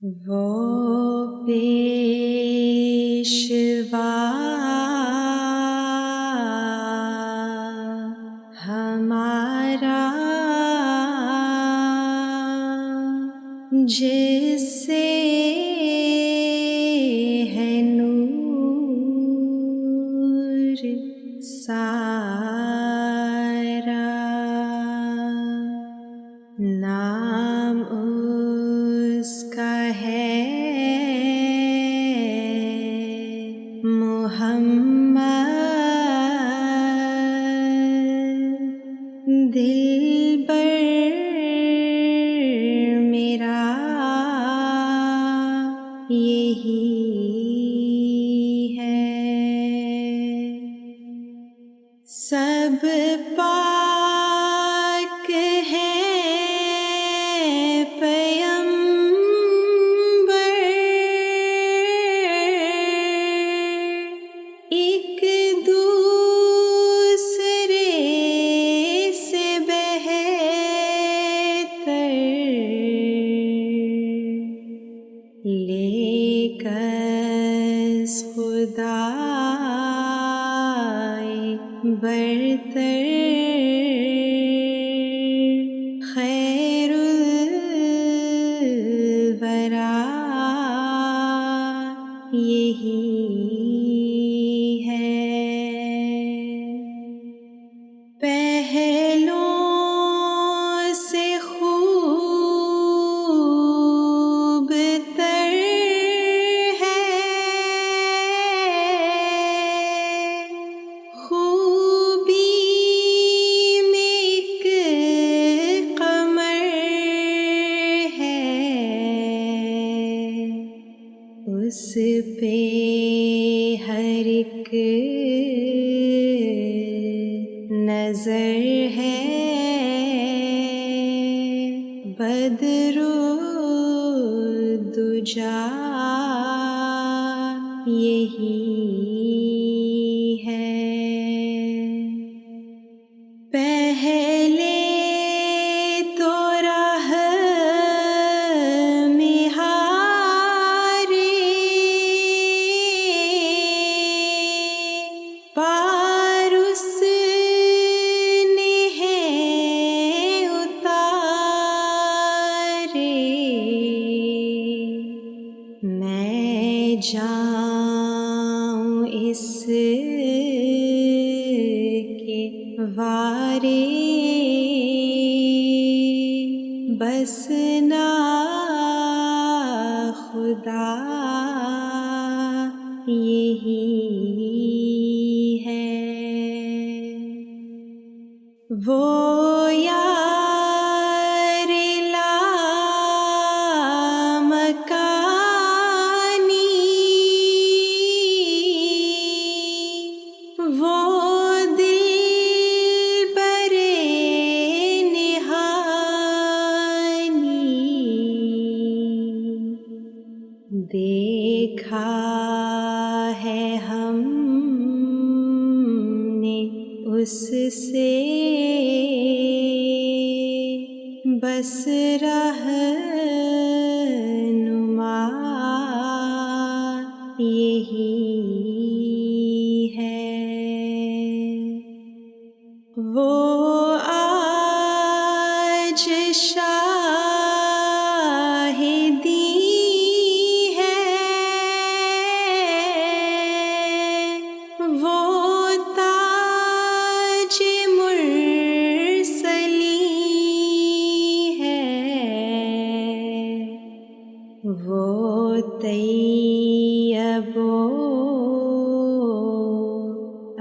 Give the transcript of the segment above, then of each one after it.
وہ پیشوا ہمارا جس سے ہے نور سارا، نام اس کا ہے محمد، دلبر میرا یہی ہے۔ سب پاک ہیں پیمبر، ایک دوسرے سے بہتر، لیکن خدائے برتر، خیر الورا یہی ہے۔ پہلوں سے خوب تر ہے، خوبی میں ایک قمر ہے، اس پہ ہر ایک نظر ہے، بدر الدجا یہی ہے۔ پہلے تو راہ پار اس نے ہے اتارے، میں جاؤں اس کے وارے، بس نا خدا یہی ہے۔ وہ یار لامکانی، وہ دلبر نہانی، دیکھا ہے ہم نے اس سے، بس رہنما یہی ہے۔ وہ آج شاہدی ہے، وہ تاج مرسلی ہے، وہ طیب و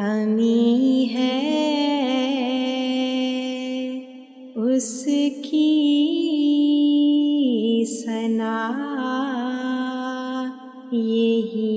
امی ہے، اس کی ثنا یہی